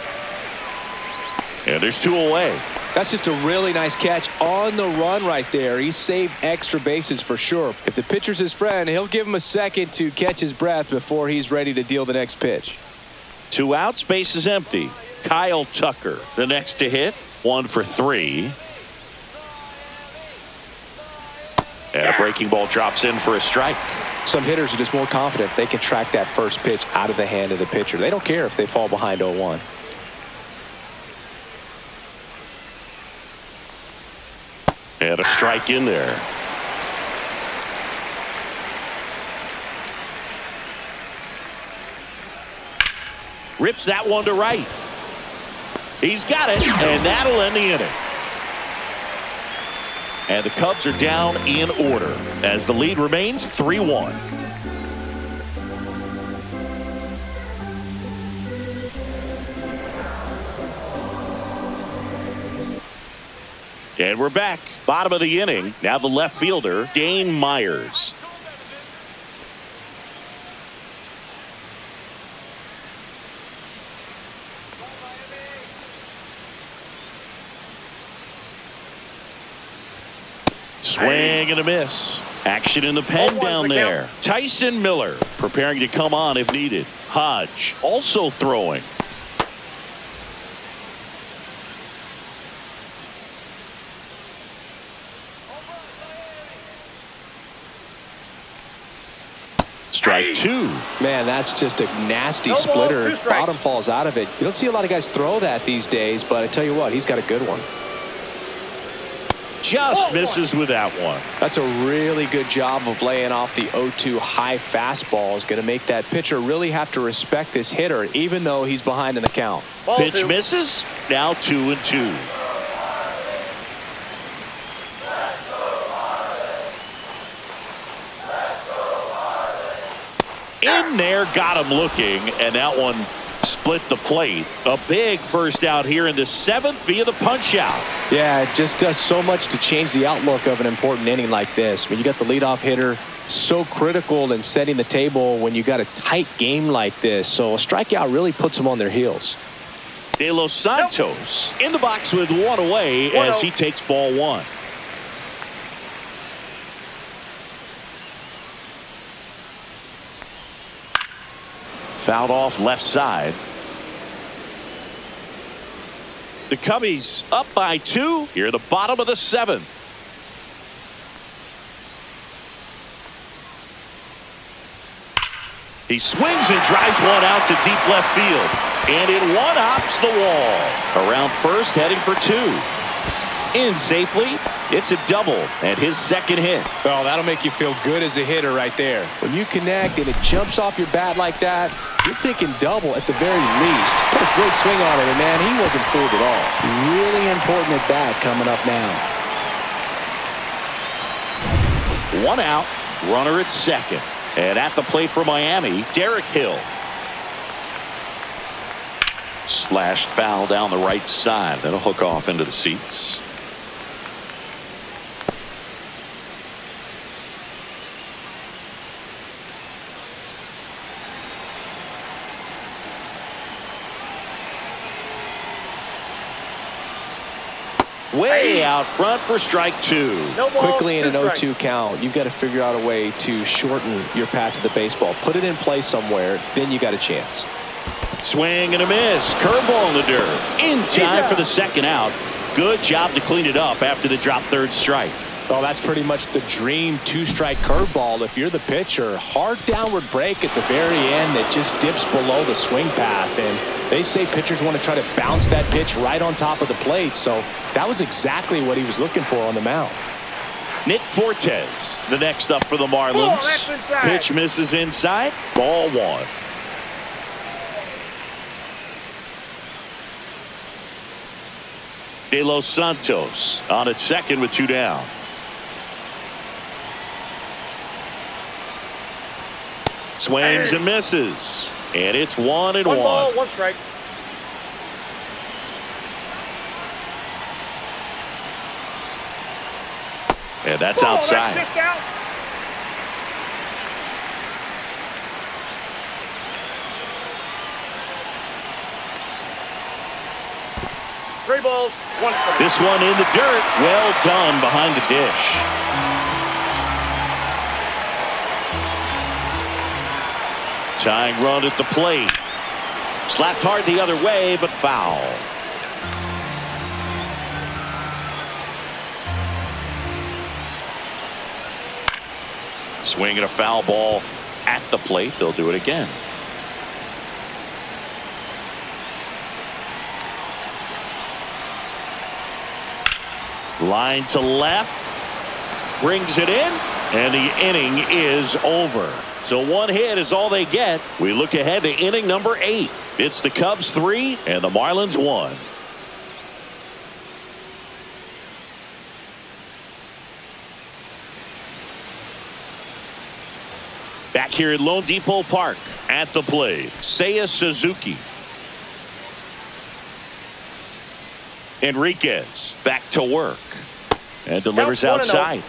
And there's 2 away. That's just a really nice catch on the run right there. He saved extra bases for sure. If the pitcher's his friend, he'll give him a second to catch his breath before he's ready to deal the next pitch. 2 outs, base is empty. Kyle Tucker, the next to hit. 1 for 3. And a breaking ball drops in for a strike. Some hitters are just more confident they can track that first pitch out of the hand of the pitcher. They don't care if they fall behind 0-1. And a strike in there. Rips that one to right. He's got it, and that'll end the inning. And the Cubs are down in order as the lead remains 3-1. And we're back. Bottom of the inning. Now the left fielder, Dane Myers. Swing and a miss. Action in the pen down there. Tyson Miller preparing to come on if needed. Hodge also throwing. Strike 2. Man, that's just a nasty No ball, splitter. 2 strikes. Bottom falls out of it. You don't see a lot of guys throw that these days, but I tell you what, he's got a good one. Just misses with that one. That's a really good job of laying off the 0-2 high fastball. Is going to make that pitcher really have to respect this hitter, even though he's behind in the count. Ball Pitch 2. misses. Now 2-2. In there, got him looking, and that one split the plate. A big first out here in the 7th via the punch out. Yeah, it just does so much to change the outlook of an important inning like this. When you got the leadoff hitter, so critical in setting the table when you got a tight game like this. So a strikeout really puts them on their heels. De Los Santos in the box with 1 away as he takes ball 1. Fouled off left side. The Cubbies up by 2 here at the bottom of the 7th. He swings and drives one out to deep left field, and it one-hops the wall. Around first, heading for 2. In safely. It's a double and his 2nd hit. Oh, that'll make you feel good as a hitter right there. When you connect and it jumps off your bat like that, you're thinking double at the very least. Put a great swing on it, and man, he wasn't fooled at all. Really important at bat coming up now. 1 out, runner at 2nd. And at the plate for Miami, Derek Hill. Slashed foul down the right side. That'll hook off into the seats. Way out front for strike two. No ball, Quickly in an 2 strikes. 0-2 count, you've got to figure out a way to shorten your path to the baseball. Put it in play somewhere, then you got a chance. Swing and a miss. Curveball in the dirt. In time for the second out. Good job to clean it up after the drop third strike. Well, that's pretty much the dream 2-strike curveball if you're the pitcher. Hard downward break at the very end that just dips below the swing path. And they say pitchers want to try to bounce that pitch right on top of the plate. So that was exactly what he was looking for on the mound. Nick Fortes, the next up for the Ball, Marlins. that's inside. Pitch misses inside. Ball one. De Los Santos on at second with 2 down. Swings and misses. And it's 1-1. 1 ball, 1 strike. And that's Ball, outside. That's missed out. Three balls, 1 strike. This one in the dirt. Well done behind the dish. Tying run at the plate. Slapped hard the other way, but foul. Swinging a foul ball at the plate. They'll do it again. Line to left. Brings it in. And the inning is over. So 1 hit is all they get. We look ahead to inning number 8. It's the Cubs 3 and the Marlins 1. Back here at Lone Depot Park at the plate, Seiya Suzuki. Enriquez back to work and delivers Counts 1-0. outside.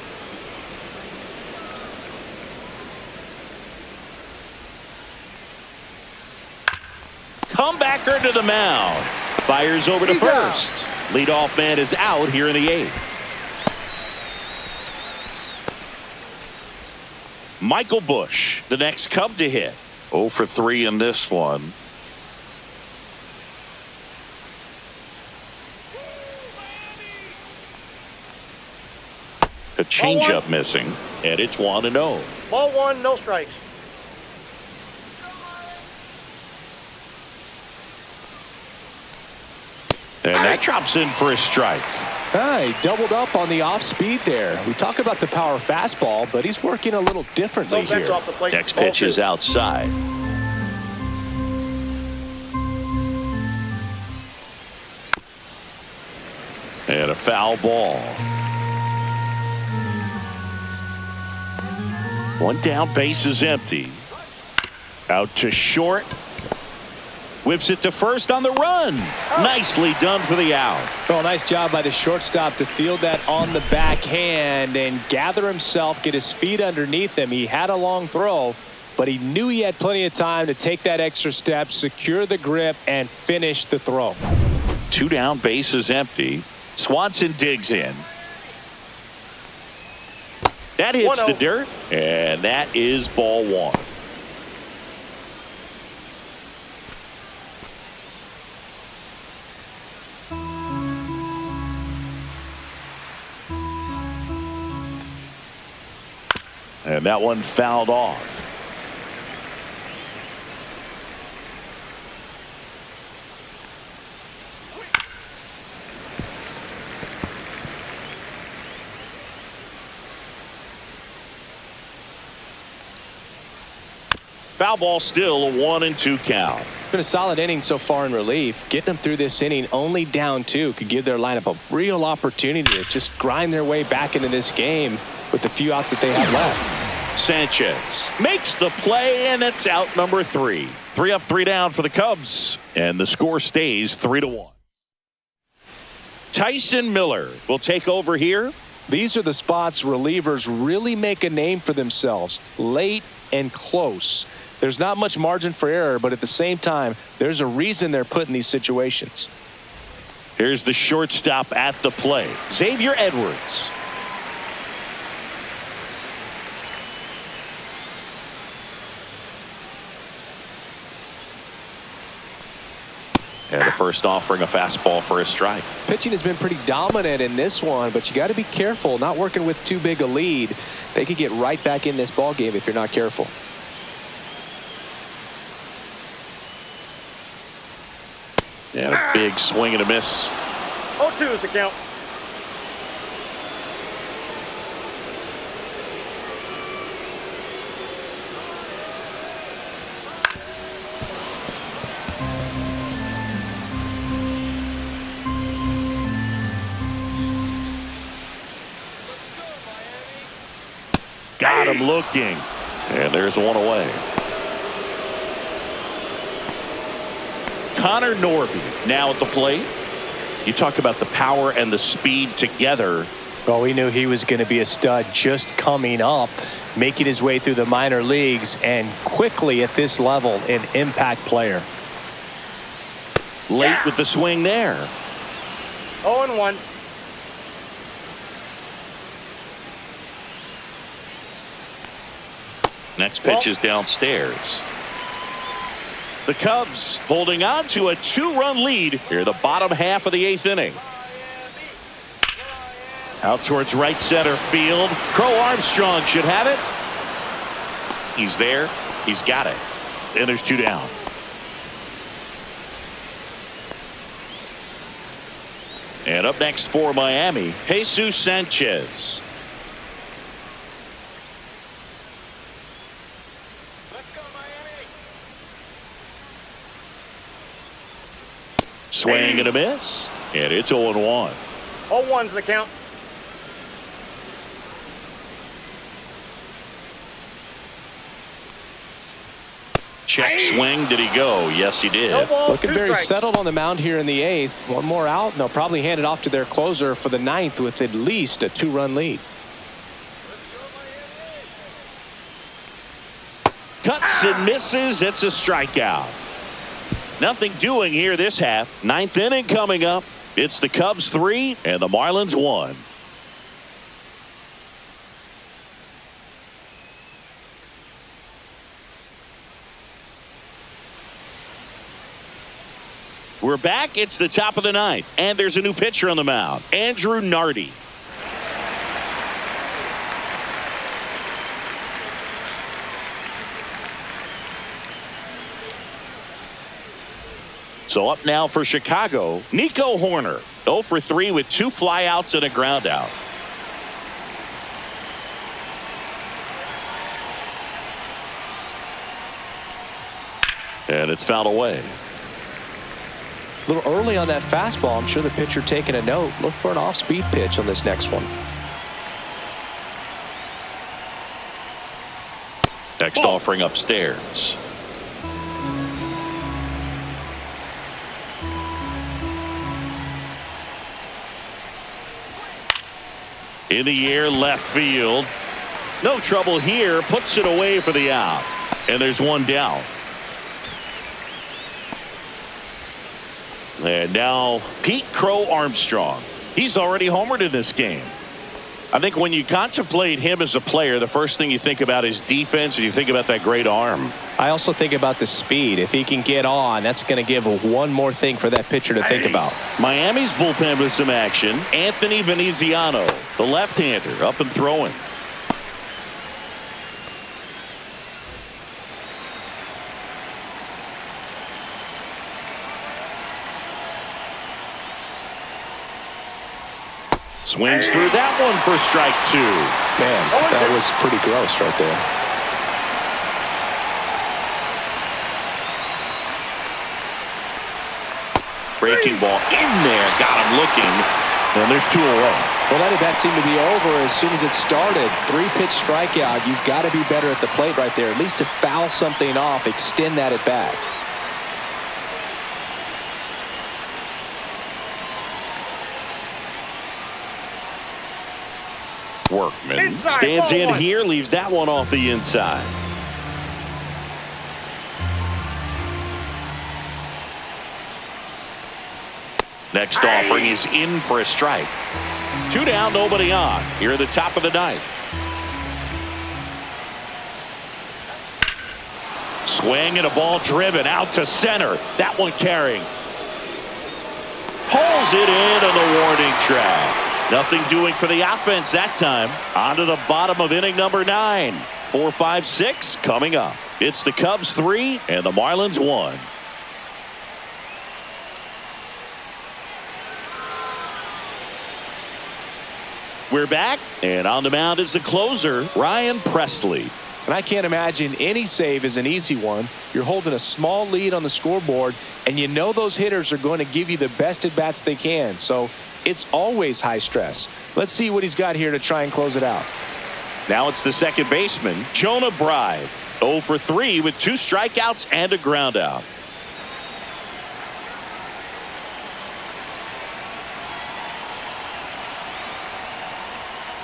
Comebacker to the mound. Fires over to He's out. first. Leadoff man is out here in the 8th. Michael Busch, the next Cub to hit. 0 for 3 in this one. A changeup missing, and it's 1-0. Ball 1, no strikes. And that drops in for a strike. He doubled up on the off speed there. We talk about the power fastball, but he's working a little differently No bets here. off the plate. Next Ball pitch 2. is outside. And a foul ball. 1 down, base is empty. Out to short. Whips it to first on the run. Nicely done for the out. Oh, nice job by the shortstop to field that on the backhand and gather himself, get his feet underneath him. He had a long throw, but he knew he had plenty of time to take that extra step, secure the grip, and finish the throw. 2 down, base is empty. Swanson digs in. That hits 1-0. the dirt, and that is ball 1. And that one fouled off. Foul ball, still a 1-2 count. Been a solid inning so far in relief. Getting them through this inning only down 2 could give their lineup a real opportunity to just grind their way back into this game with the few outs that they have left. Sanchez makes the play, and it's out number 3. 3 up, 3 down for the Cubs, and the score stays 3-1. Tyson Miller will take over here. These are the spots relievers really make a name for themselves, late and close. There's not much margin for error, but at the same time, there's a reason they're put in these situations. Here's the shortstop at the plate, Xavier Edwards. And the first offering, a fastball for a strike. Pitching has been pretty dominant in this one, but you got to be careful not working with too big a lead. They could get right back in this ball game if you're not careful. And a big swing and a miss. 0-2 is the count. Got him looking. And there's one away. Connor Norby now at the plate. You talk about the power and the speed together. Well, we knew he was going to be a stud just coming up, making his way through the minor leagues, and quickly at this level, an impact player. Late with the swing there. 0-1. Next pitch is downstairs. The Cubs holding on to a 2-run lead here, the bottom half of the 8th inning. Out towards right center field. Crow Armstrong should have it. He's there. He's got it. And there's 2 down. And up next for Miami, Jesus Sanchez. Swing and a miss. And it's 0-1. 0-1's the count. Check swing. Did he go? Yes, he did. No ball, Looking 2 very strikes. settled on the mound here in the 8th. One more out, and they'll probably hand it off to their closer for the 9th with at least a 2-run lead. Cuts and misses. It's a strikeout. Nothing doing here this half. 9th inning coming up. It's the Cubs 3 and the Marlins 1. We're back. It's the top of the 9th, and there's a new pitcher on the mound, Andrew Nardi. So up now for Chicago, Nico Horner, 0 for 3 with 2 flyouts and a ground out. And it's fouled away. A little early on that fastball. I'm sure the pitcher taking a note. Look for an off-speed pitch on this next one. Next offering upstairs. In the air, left field. No trouble here. Puts it away for the out. And there's 1 down. And now Pete Crow Armstrong. He's already homered in this game. I think when you contemplate him as a player, the first thing you think about is defense, and you think about that great arm. I also think about the speed. If he can get on, that's going to give one more thing for that pitcher to think about. Miami's bullpen with some action. Anthony Veneziano, the left-hander, up and throwing. Swings through that one for strike 2. Man, that was pretty gross right there. Breaking ball in there. Got him looking. And there's 2 away. Well, that at-bat seemed to be over as soon as it started. 3-pitch strikeout. You've got to be better at the plate right there, at least to foul something off, extend that at-bat. Workman Inside, stands ball in one. here, leaves that one off the inside. Next offering is in for a strike. 2 down, nobody on. Here at the top of the 9th. Swing and a ball driven out to center. That one carrying. Pulls it in on the warning track. Nothing doing for the offense that time. On to the bottom of inning number 9. 4, 5, 6 coming up. It's the Cubs 3 and the Marlins 1. We're back, and on the mound is the closer, Ryan Presley. And I can't imagine any save is an easy one. You're holding a small lead on the scoreboard, and you know those hitters are going to give you the best at-bats they can. So it's always high stress. Let's see what he's got here to try and close it out. Now it's the second baseman, Jonah Bride. 0 for 3 with 2 strikeouts and a ground out.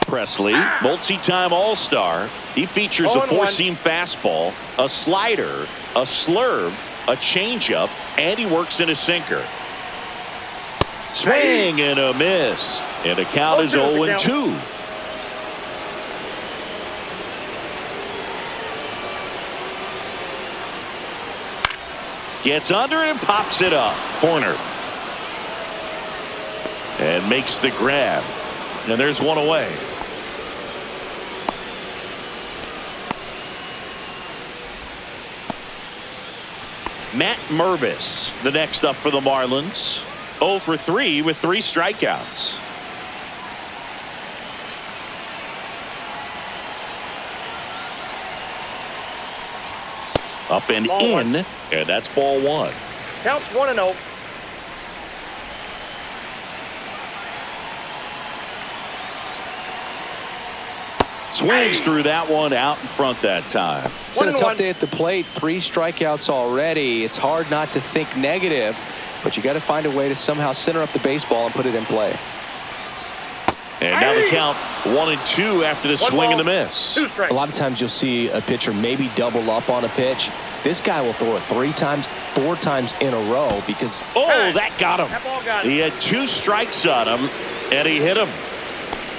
Presley, multi-time All-Star. He features a 4-seam fastball, a slider, a slurve, a changeup, and he works in a sinker. Swing and a miss. And the count is 0-2. Gets under it and pops it up. Corner. And makes the grab. And there's one away. Matt Mervis, the next up for the Marlins. 0 for 3 with 3 strikeouts. Up and Ball in, one. and that's ball 1. Counts 1-0. Swings through that one out in front that time. It's been a 1-1. tough day at the plate. 3 strikeouts already. It's hard not to think negative, but you got to find a way to somehow center up the baseball and put it in play. And now the count 1-2 after the swing and the miss. 2 strikes. A lot of times you'll see a pitcher maybe double up on a pitch. This guy will throw it 3 times, 4 times in a row because Oh, that got him. That ball got him. He had 2 strikes on him, and he hit him.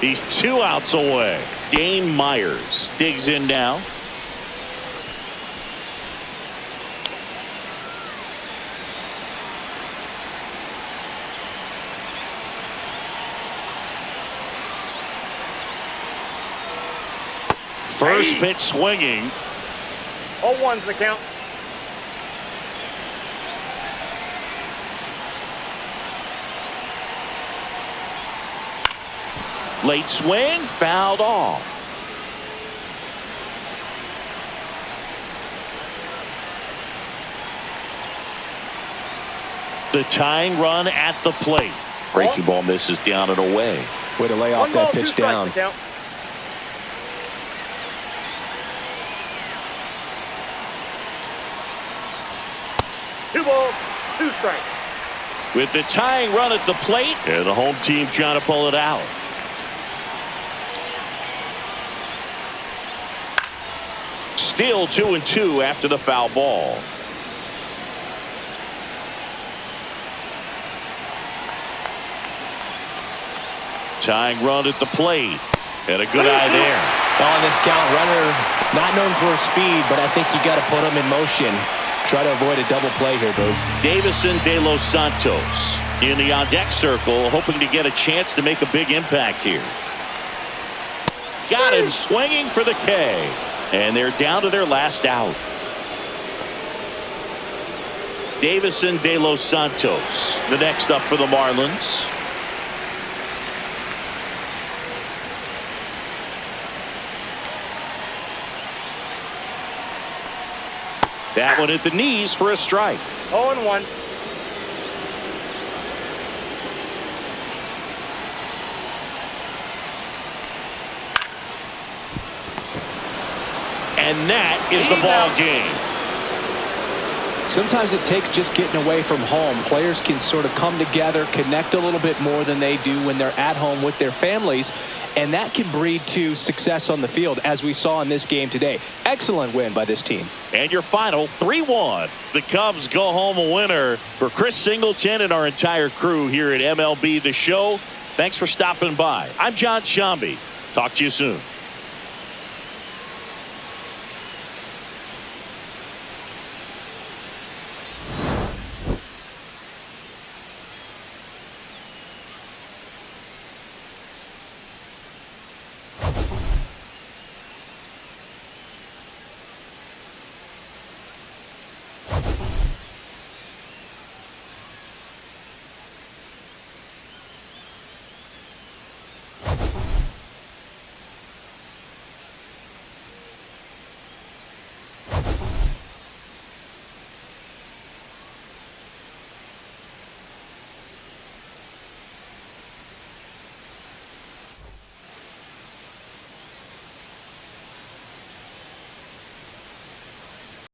He's 2 outs away. Dane Myers digs in now. First pitch swinging. 0-1's the count. Late swing, fouled off. The tying run at the plate. Breaking ball misses down and away. way to lay off 1 ball, that 2 pitch strikes down. the count. Two balls, 2 strikes. With the tying run at the plate, and the home team trying to pull it out. Still 2-2 after the foul ball. Tying run at the plate. And a good eye there. On this count, runner not known for his speed, but I think you got to put him in motion. Try to avoid a double play here, Boo. Davison De Los Santos in the on-deck circle, hoping to get a chance to make a big impact here. Got him swinging for the K. And they're down to their last out. Davison De Los Santos, the next up for the Marlins. That one at the knees for a strike. 0-1. And that is the ball game. Sometimes it takes just getting away from home. Players can sort of come together, connect a little bit more than they do when they're at home with their families, and that can breed to success on the field, as we saw in this game today. Excellent win by this team. And your final 3-1. The Cubs go home a winner. For Chris Singleton and our entire crew here at MLB The Show, thanks for stopping by. I'm John Shambi. Talk to you soon.